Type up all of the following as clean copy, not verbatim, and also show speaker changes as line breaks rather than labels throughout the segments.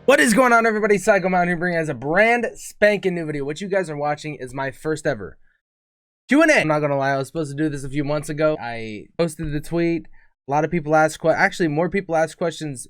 What is going on, everybody? Psycho Mountain here bringing us a brand spanking new video. What you guys are watching is my first ever Q&A. I'm not gonna lie, I was supposed to do this a few months ago. I posted the tweet. A lot of people asked questions. Actually, more people asked questions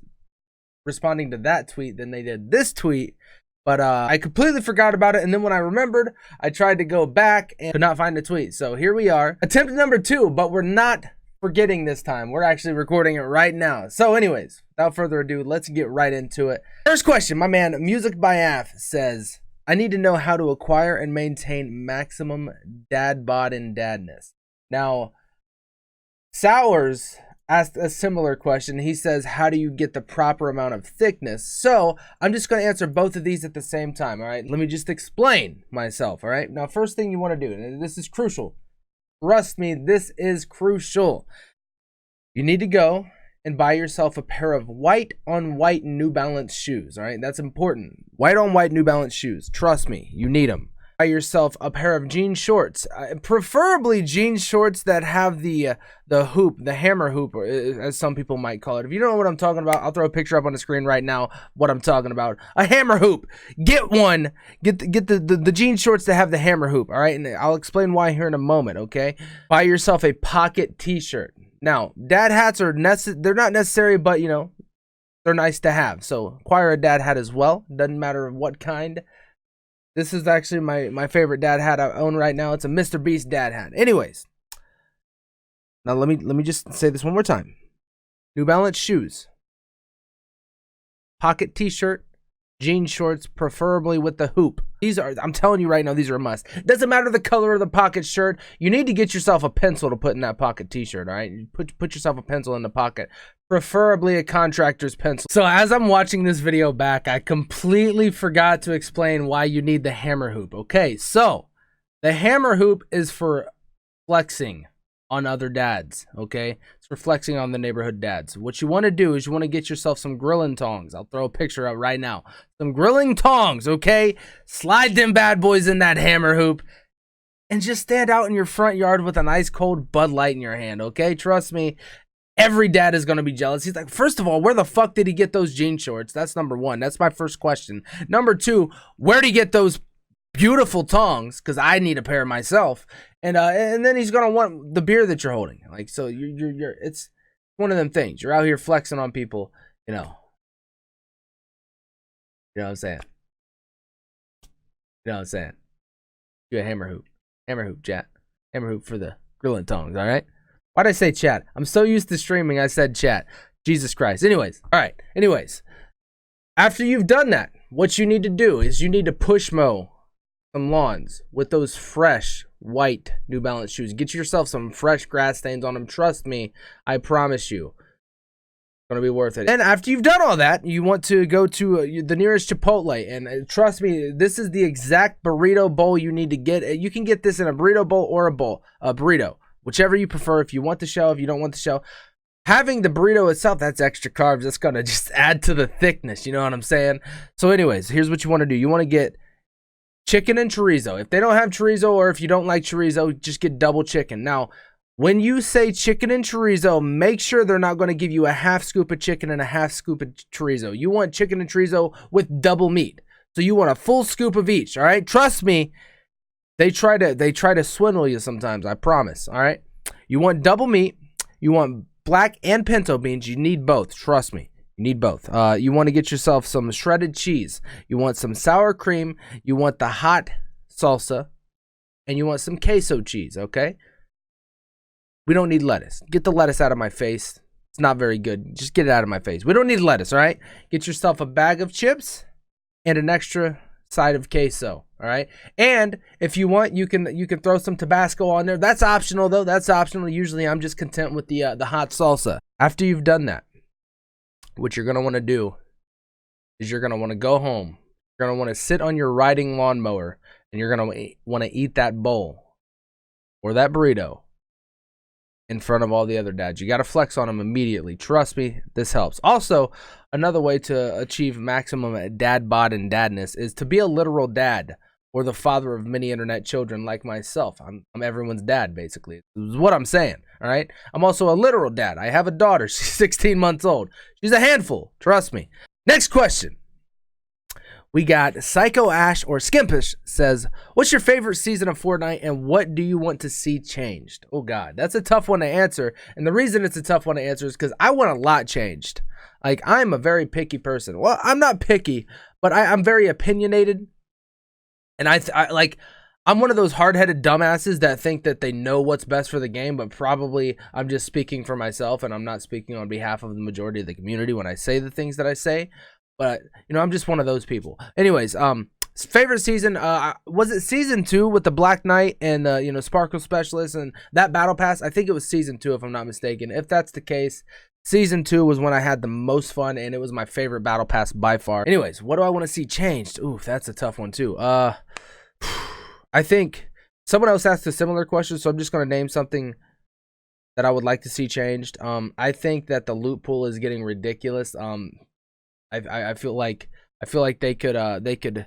responding to that tweet than they did this tweet. But I completely forgot about it, and then when I remembered, I tried to go back and could not find the tweet. So here we are. Attempt number 2, but we're not forgetting this time. We're actually recording it right now. So anyways, without further ado, let's get right into it. First question, my man Music by Af says, I need to know how to acquire and maintain maximum dad bod and dadness. Now, Sours asked a similar question. He says, how do you get the proper amount of thickness? So I'm just going to answer both of these at the same time. All right, let me just explain myself. All right, now first thing you want to do, and this is crucial, trust me, this is crucial. You need to go and buy yourself a pair of white on white New Balance shoes. All right, that's important. White on white New Balance shoes. Trust me, you need them. Buy yourself a pair of jean shorts, preferably jean shorts that have the hoop, the hammer hoop, as some people might call it. If you don't know what I'm talking about, I'll throw a picture up on the screen right now. What I'm talking about, a hammer hoop. Get one. Get the jean shorts that have the hammer hoop. All right, and I'll explain why here in a moment. Okay, buy yourself a pocket T-shirt. Now, dad hats are they're not necessary, but you know, they're nice to have. So acquire a dad hat as well. Doesn't matter what kind. This is actually my favorite dad hat I own right now. It's a Mr. Beast dad hat. Anyways, now let me just say this one more time. New Balance shoes, pocket T-shirt, jean shorts, preferably with the hoop. These are, I'm telling you right now, these are a must. Doesn't matter the color of the pocket shirt. You need to get yourself a pencil to put in that pocket T-shirt, all right? Put yourself a pencil in the pocket, preferably a contractor's pencil. So as I'm watching this video back, I completely forgot to explain why you need the hammer hoop. Okay, so the hammer hoop is for flexing on other dads, okay? It's for flexing on the neighborhood dads. What you want to do is you want to get yourself some grilling tongs. I'll throw a picture out right now. Some grilling tongs, okay? Slide them bad boys in that hammer hoop and just stand out in your front yard with an ice cold Bud Light in your hand, okay? Trust me, every dad is going to be jealous. He's like, first of all, where the fuck did he get those jean shorts? That's number one. That's my first question. Number two, where did he get those beautiful tongs? Because I need a pair myself. And then he's gonna want the beer that you're holding. Like, so you're it's one of them things. You're out here flexing on people, you know. You know what I'm saying? You know what I'm saying? Do a hammer hoop, chat. Hammer hoop for the grilling tongs. All right. Why'd I say chat? I'm so used to streaming, I said chat. Jesus Christ. Anyways, all right. Anyways, after you've done that, what you need to do is you need to push mow some lawns with those fresh white New Balance shoes. Get yourself some fresh grass stains on them. Trust me, I promise you, it's gonna be worth it. And after you've done all that, you want to go to the nearest Chipotle, and trust me, this is the exact burrito bowl you need to get. You can get this in a burrito bowl or a burrito, whichever you prefer. If you want the shell, if you don't want the shell, having the burrito itself, that's extra carbs. That's gonna just add to the thickness. You know what I'm saying? So anyways, here's what you want to do. You want to get chicken and chorizo. If they don't have chorizo, or if you don't like chorizo, just get double chicken. Now, when you say chicken and chorizo, make sure they're not going to give you a half scoop of chicken and a half scoop of chorizo. You want chicken and chorizo with double meat. So you want a full scoop of each, all right? Trust me, they try to swindle you sometimes, I promise, all right? You want double meat, you want black and pinto beans, you need both, trust me. You need both. You want to get yourself some shredded cheese. You want some sour cream. You want the hot salsa. And you want some queso cheese, okay? We don't need lettuce. Get the lettuce out of my face. It's not very good. Just get it out of my face. We don't need lettuce, all right? Get yourself a bag of chips and an extra side of queso, all right? And if you want, you can throw some Tabasco on there. That's optional, though. That's optional. Usually, I'm just content with the hot salsa. After you've done that, what you're going to want to do is you're going to want to go home. You're going to want to sit on your riding lawnmower, and you're going to want to eat that bowl or that burrito in front of all the other dads. You got to flex on them immediately. Trust me, this helps. Also, another way to achieve maximum dad bod and dadness is to be a literal dad, or the father of many internet children like myself. I'm everyone's dad, basically. This is what I'm saying, all right? I'm also a literal dad. I have a daughter. She's 16 months old. She's a handful, trust me. Next question. We got Psycho Ash or Skimpish says, what's your favorite season of Fortnite and what do you want to see changed? Oh God, that's a tough one to answer. And the reason it's a tough one to answer is because I want a lot changed. Like, I'm a very picky person. Well, I'm not picky, but I'm very opinionated. And I'm one of those hard-headed dumbasses that think that they know what's best for the game, but probably I'm just speaking for myself and I'm not speaking on behalf of the majority of the community when I say the things that I say. But, you know, I'm just one of those people. Anyways, favorite season, was it season 2 with the Black Knight and, you know, Sparkle Specialist and that Battle Pass? I think it was season 2, if I'm not mistaken. If that's the case, season 2 was when I had the most fun, and it was my favorite Battle Pass by far. Anyways, what do I want to see changed? Ooh, that's a tough one, too. I think someone else asked a similar question, so I'm just going to name something that I would like to see changed. I think that the loot pool is getting ridiculous. I feel like they could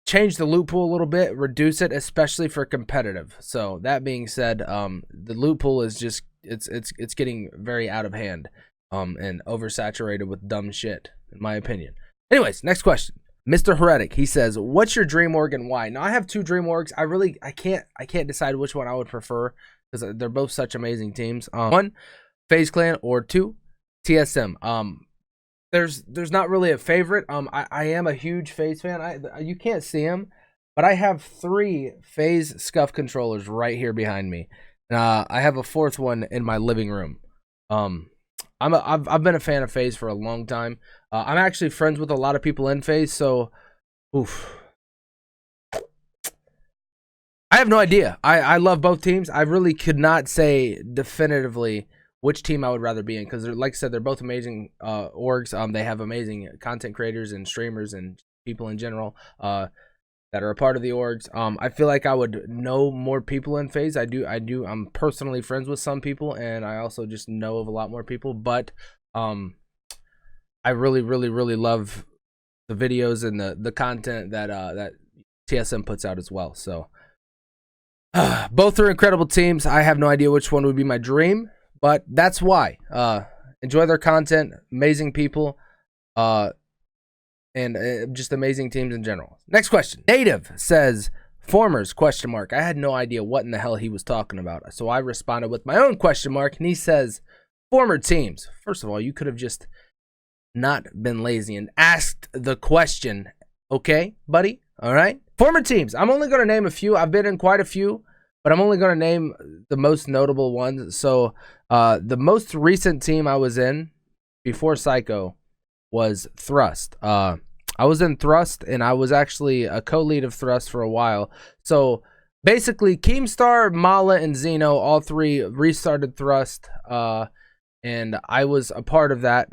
change the loot pool a little bit, reduce it, especially for competitive. So that being said, the loot pool is just it's getting very out of hand, and oversaturated with dumb shit, in my opinion. Anyways, next question. Mr. Heretic, he says, what's your dream org and why? Now, I have 2 dream orgs. I can't decide which one I would prefer because they're both such amazing teams. 1, FaZe Clan, or 2, TSM. There's not really a favorite. I am a huge FaZe fan. You can't see them, but I have 3 FaZe Scuff controllers right here behind me. I have a 4th one in my living room. I've been a fan of FaZe for a long time. I'm actually friends with a lot of people in FaZe, so oof. I have no idea. I love both teams. I really could not say definitively which team I would rather be in because, like I said, they're both amazing orgs. They have amazing content creators and streamers and people in general that are a part of the orgs. I feel like I would know more people in FaZe. I do. I'm personally friends with some people, and I also just know of a lot more people. But I really love the videos and the content that TSM puts out as well. So both are incredible teams. I have no idea which one would be my dream. But that's why. Enjoy their content, amazing people, and just amazing teams in general. Next question. Native says, Formers, ? I had no idea what in the hell he was talking about. So I responded with my own question mark, and he says, former teams. First of all, you could have just not been lazy and asked the question. Okay, buddy? All right? Former teams. I'm only going to name a few. I've been in quite a few, but I'm only going to name the most notable ones. So the most recent team I was in before Psycho was Thrust. I was in Thrust, and I was actually a co-lead of Thrust for a while. So basically, Keemstar, Mala, and Zeno, all 3 restarted Thrust, and I was a part of that.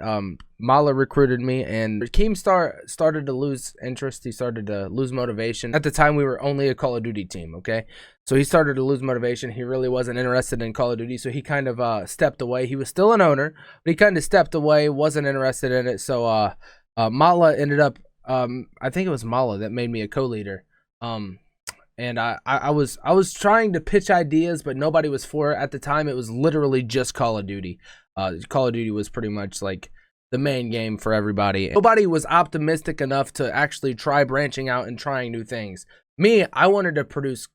Mala recruited me, and Keemstar started to lose interest. He started to lose motivation. At the time, we were only a Call of Duty team, okay? So he started to lose motivation. He really wasn't interested in Call of Duty, so he kind of stepped away. He was still an owner, but he kind of stepped away, wasn't interested in it. So Mala ended up, I think it was Mala that made me a co-leader. And I was trying to pitch ideas, but nobody was for it. At the time, it was literally just Call of Duty. Call of Duty was pretty much like the main game for everybody. Nobody was optimistic enough to actually try branching out and trying new things. Me, I wanted to produce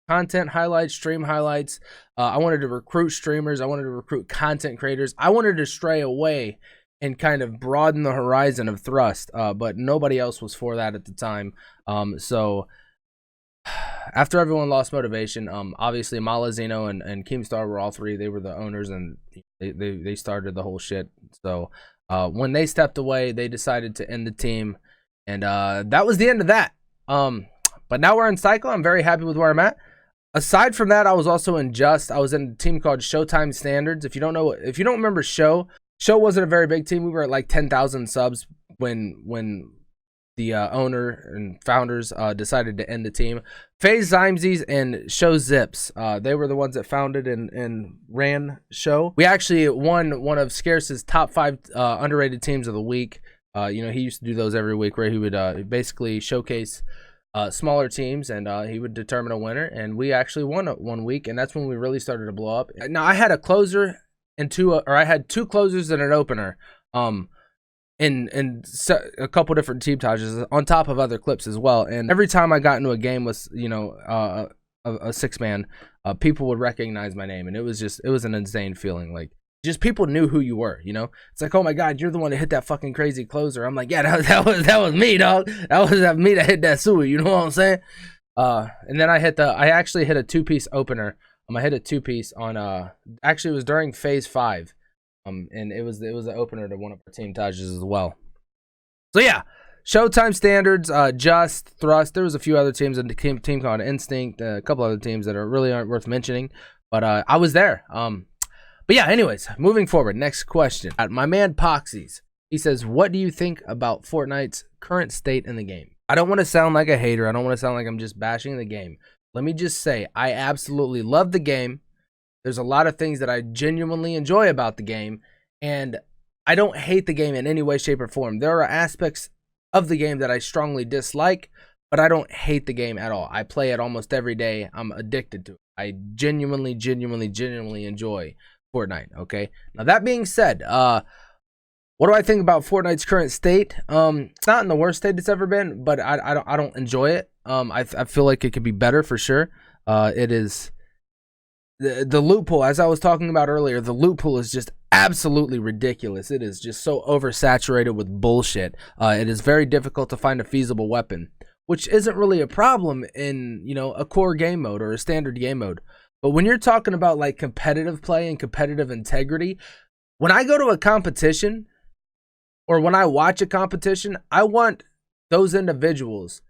content highlights, stream highlights. I wanted to recruit streamers. I wanted to recruit content creators. I wanted to stray away and kind of broaden the horizon of Thrust, but nobody else was for that at the time. So after everyone lost motivation, obviously Mala, Zeno, and Keemstar were all 3. They were the owners, and they started the whole shit. So when they stepped away, they decided to end the team, and that was the end of that. But now we're in Cycle. I'm very happy with where I'm at. Aside from that, I was also in Just. I was in a team called Showtime Standards. If you don't remember Show wasn't a very big team. We were at like 10,000 subs when the owner and founders decided to end the team. FaZe Zymesies and Show Zips, they were the ones that founded and ran Show. We actually won one of Scarce's top 5 underrated teams of the week. He used to do those every week where he would basically showcase smaller teams, and he would determine a winner, and we actually won one week, and that's when we really started to blow up. Now I had a closer and I had 2 closers and an opener. a couple different team tages on top of other clips as well. And every time I got into a game with, you know, a 6-man, people would recognize my name, and it was an insane feeling. Like, just people knew who you were, you know? It's like, oh my God, you're the one that hit that fucking crazy closer. I'm like, yeah, that was me, dog. That was me that hit that sui, you know what I'm saying? And then I actually hit a 2-piece opener. I hit a 2-piece on, actually it was during phase 5. And it was an opener to one of our team tages as well. So yeah, Showtime standards, Just, Thrust. There was a few other teams in the team called Instinct, a couple other teams that aren't worth mentioning, but I was there. But yeah, anyways, moving forward. Next question. My man Poxies, he says, what do you think about Fortnite's current state in the game? I don't want to sound like a hater. I don't want to sound like I'm just bashing the game. Let me just say, I absolutely love the game. There's a lot of things that I genuinely enjoy about the game, and I don't hate the game in any way, shape, or form. There are aspects of the game that I strongly dislike, but I don't hate the game at all. I play it almost every day. I'm addicted to it. I genuinely enjoy Fortnite, okay? Now, that being said, what do I think about Fortnite's current state? It's not in the worst state it's ever been, but I don't enjoy it. I feel like it could be better for sure. It is... The loot pool, as I was talking about earlier, the loot pool is just absolutely ridiculous. It is just so oversaturated with bullshit. It is very difficult to find a feasible weapon, which isn't really a problem in, you know, a core game mode or a standard game mode. But when you're talking about like competitive play and competitive integrity, when I go to a competition or when I watch a competition, I want those individuals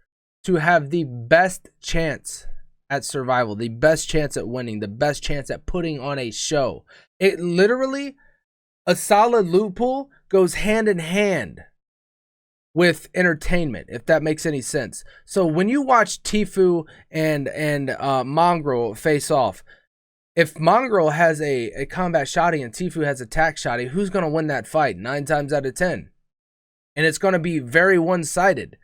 to have the best chance at survival, the best chance at winning, the best chance at putting on a show. It literally, a solid loot pool goes hand in hand with entertainment, if that makes any sense. So when you watch Tfue and Mongrel face off, if Mongrel has a combat shotty and Tfue has a tac shotty, who's going to win that fight 9 times out of 10? And it's going to be very one-sided.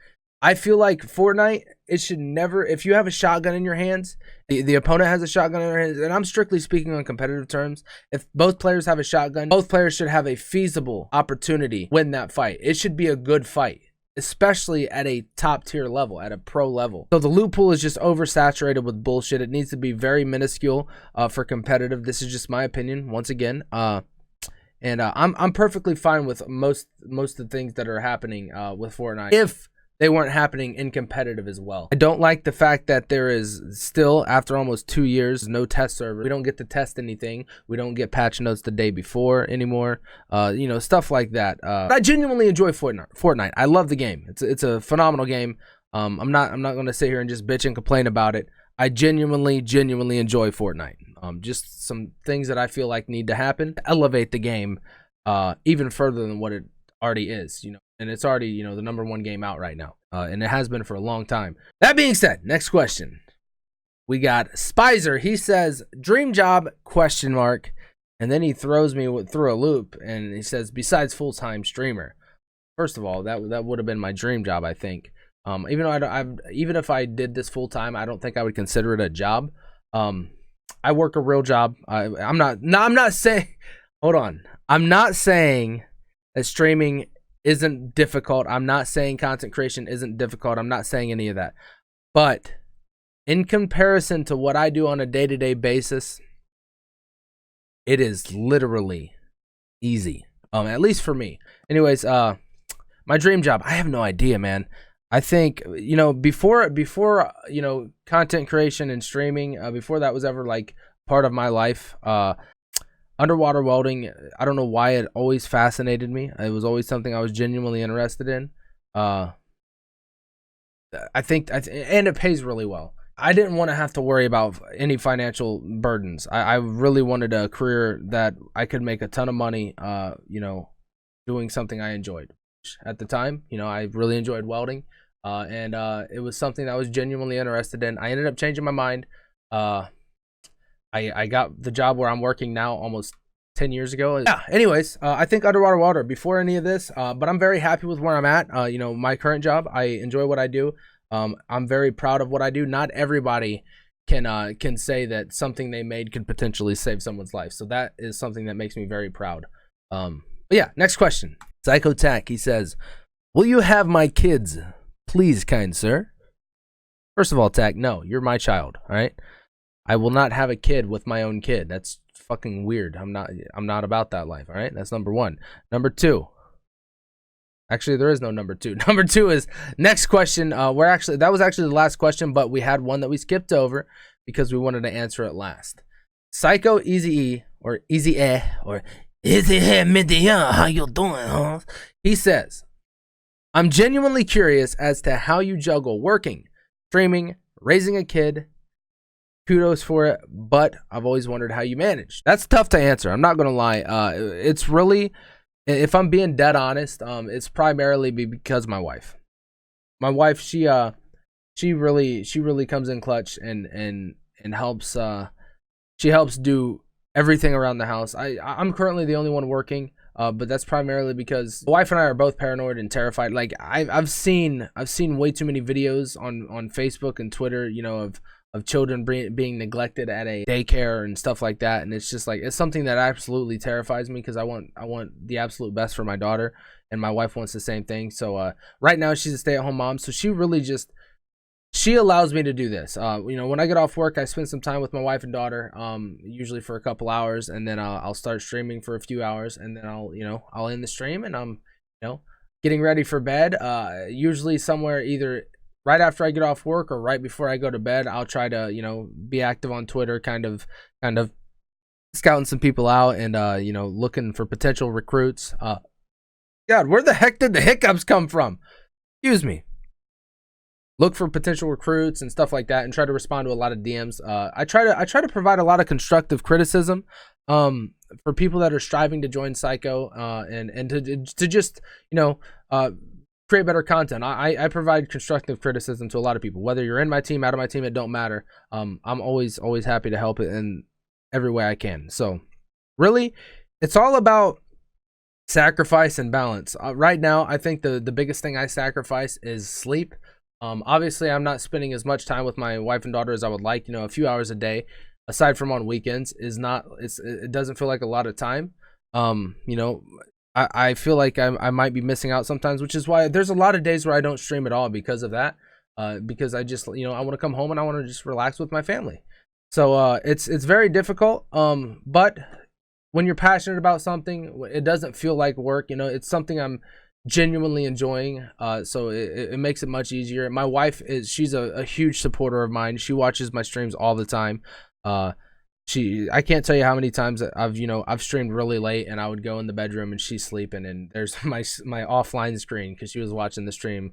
I feel like Fortnite, it should never, if you have a shotgun in your hands, the opponent has a shotgun in their hands, and I'm strictly speaking on competitive terms, if both players have a shotgun, both players should have a feasible opportunity to win that fight. It should be a good fight, especially at a top tier level, at a pro level. So the loot pool is just oversaturated with bullshit. It needs to be very minuscule for competitive. This is just my opinion, once again. And I'm perfectly fine with most of the things that are happening with Fortnite, if they weren't happening in competitive as well. I don't like the fact that there is still, after almost 2 years, no test server. We don't get to test anything. We don't get patch notes the day before anymore. You know, stuff like that. I genuinely enjoy Fortnite. I love the game. It's a phenomenal game. I'm not going to sit here and just bitch and complain about it. I genuinely enjoy Fortnite. Just some things that I feel like need to happen to elevate the game even further than what it already is, you know. And it's already, you know, the #1 game out right now. And it has been for a long time. That being said, next question. We got Spicer. He says, dream job, ? And then he throws me through a loop. And he says, besides full-time streamer. First of all, that would have been my dream job, I think. Even though even if I did this full-time, I don't think I would consider it a job. I work a real job. I'm not saying, hold on. I'm not saying that streaming isn't difficult. I'm not saying content creation isn't difficult. I'm not saying any of that. But in comparison to what I do on a day-to-day basis, it is literally easy. At least for me. Anyways, my dream job, I have no idea, man. I think, you know, before you know, content creation and streaming, before that was ever like part of my life, underwater welding, I don't know why it always fascinated me. It was always something I was genuinely interested in. I think, and it pays really well. I didn't want to have to worry about any financial burdens. I really wanted a career that I could make a ton of money, you know, doing something I enjoyed. At the time, you know, I really enjoyed welding, and it was something that I was genuinely interested in. I ended up changing my mind. I got the job where I'm working now almost 10 years ago. Yeah, anyways, I think underwater welder before any of this, but I'm very happy with where I'm at. You know, my current job, I enjoy what I do. I'm very proud of what I do. Not everybody can say that something they made could potentially save someone's life. So that is something that makes me very proud. But yeah, next question. Psycho Tack, he says, will you have my kids, please, kind sir? First of all, Tack, no, you're my child, all right? I will not have a kid with my own kid. That's fucking weird. I'm not about that life, all right? That's number one. Number two. Actually, there is no number two. Number two is next question. That was actually the last question, but we had one that we skipped over because we wanted to answer it last. Psycho Easy E or Easy E or Easy E, how you doing, huh? He says, I'm genuinely curious as to how you juggle working, streaming, raising a kid. Kudos for it, but I've always wondered how you manage. That's tough to answer. I'm not gonna lie. It's really, if I'm being dead honest, it's primarily because my wife. My wife, she really comes in clutch and helps. She helps do everything around the house. I'm currently the only one working, but that's primarily because my wife and I are both paranoid and terrified. Like I've seen way too many videos on Facebook and Twitter, you know, of children being neglected at a daycare and stuff like that, and it's just like, it's something that absolutely terrifies me because I want the absolute best for my daughter, and my wife wants the same thing. So right now she's a stay-at-home mom, so she allows me to do this. You know, when I get off work, I spend some time with my wife and daughter, usually for a couple hours, and then I'll start streaming for a few hours, and then I'll end the stream, and I'm getting ready for bed. Usually somewhere either right after I get off work or right before I go to bed, I'll try to, be active on Twitter, kind of scouting some people out and, looking for potential recruits. God, where the heck did the hiccups come from? Excuse me. Look for potential recruits and stuff like that, and try to respond to a lot of DMs. I try to provide a lot of constructive criticism, for people that are striving to join Psycho, and to just, create better content. I provide constructive criticism to a lot of people, whether you're in my team, out of my team, it don't matter. I'm always happy to help it in every way I can. So really, it's all about sacrifice and balance. Right now, I think the biggest thing I sacrifice is sleep. Obviously, I'm not spending as much time with my wife and daughter as I would like. A few hours a day, aside from on weekends, it doesn't feel like a lot of time. I feel like I might be missing out sometimes, which is why there's a lot of days where I don't stream at all because of that. Because I just, I want to come home and I want to just relax with my family. So it's very difficult. But when you're passionate about something, it doesn't feel like work. It's something I'm genuinely enjoying. So it makes it much easier. My wife she's a huge supporter of mine. She watches my streams all the time. I can't tell you how many times I've streamed really late and I would go in the bedroom and she's sleeping and there's my offline screen because she was watching the stream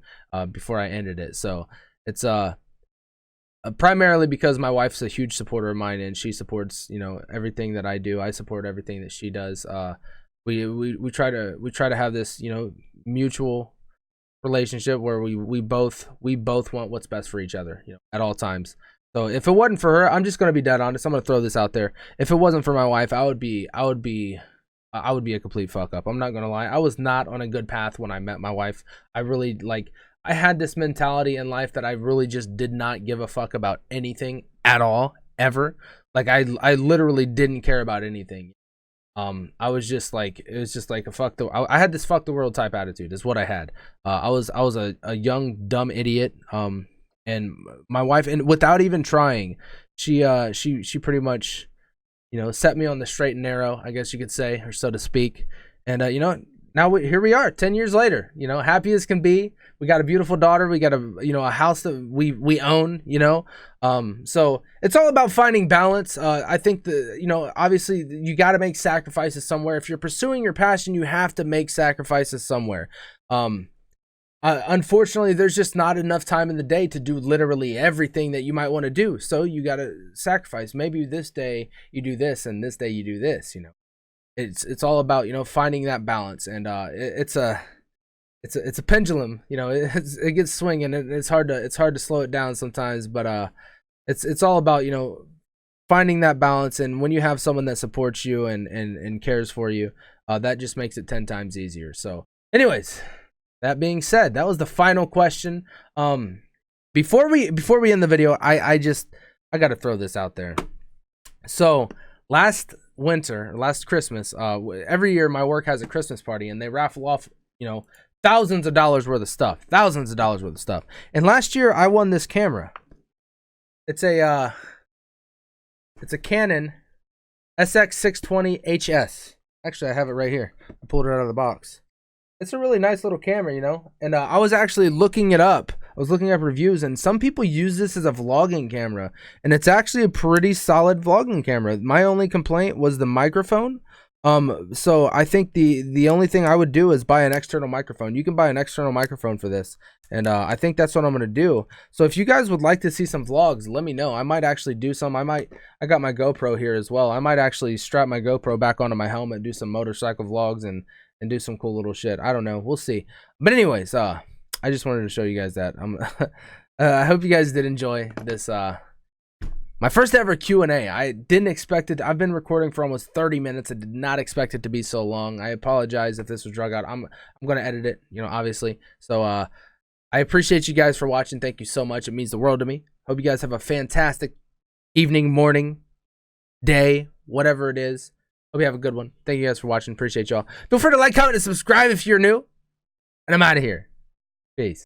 before I ended it. So it's primarily because my wife's a huge supporter of mine and she supports everything that I do. I support everything that she does. We try to have this mutual relationship where we both want what's best for each other at all times. So if it wasn't for her, I'm just gonna be dead honest. I'm gonna throw this out there. If it wasn't for my wife, I would be a complete fuck up. I'm not gonna lie. I was not on a good path when I met my wife. I had this mentality in life that I really just did not give a fuck about anything at all, ever. Like I literally didn't care about anything. I was just like, it was just like I had this fuck the world type attitude is what I had. I was a young dumb idiot. And my wife, and without even trying, she pretty much, set me on the straight and narrow, I guess you could say, or so to speak. And now here we are, 10 years later. Happy as can be. We got a beautiful daughter. We got a house that we own. So it's all about finding balance. I think obviously you got to make sacrifices somewhere. If you're pursuing your passion, you have to make sacrifices somewhere. Unfortunately, there's just not enough time in the day to do literally everything that you might want to do. So you got to sacrifice. Maybe this day you do this and this day you do this, It's all about, finding that balance. And it's a pendulum, it gets swinging and it's hard to slow it down sometimes, but it's all about, finding that balance. And when you have someone that supports you and cares for you, that just makes it 10 times easier. So anyways, that being said, that was the final question. Before we end the video, I got to throw this out there. So last Christmas, every year my work has a Christmas party and they raffle off you know, thousands of dollars worth of stuff. Thousands of dollars worth of stuff. And last year I won this camera. It's a Canon SX620HS. Actually, I have it right here. I pulled it out of the box. It's a really nice little camera, you know. And I was actually looking it up. I was looking up reviews, and some people use this as a vlogging camera, and it's actually a pretty solid vlogging camera. My only complaint was the microphone. So I think the only thing I would do is buy an external microphone. You can buy an external microphone for this, and I think that's what I'm gonna do. So if you guys would like to see some vlogs, let me know. I might actually do some. I got my GoPro here as well. I might actually strap my GoPro back onto my helmet, do some motorcycle vlogs, and do some cool little shit. I don't know. We'll see. But anyways, I just wanted to show you guys that. I hope you guys did enjoy this. My first ever Q&A. I didn't expect it. I've been recording for almost 30 minutes. I did not expect it to be so long. I apologize if this was drug out. I'm going to edit it, you know, obviously. So I appreciate you guys for watching. Thank you so much. It means the world to me. Hope you guys have a fantastic evening, morning, day, whatever it is. Hope you have a good one. Thank you guys for watching. Appreciate y'all. Feel free to like, comment, and subscribe if you're new. And I'm out of here. Peace.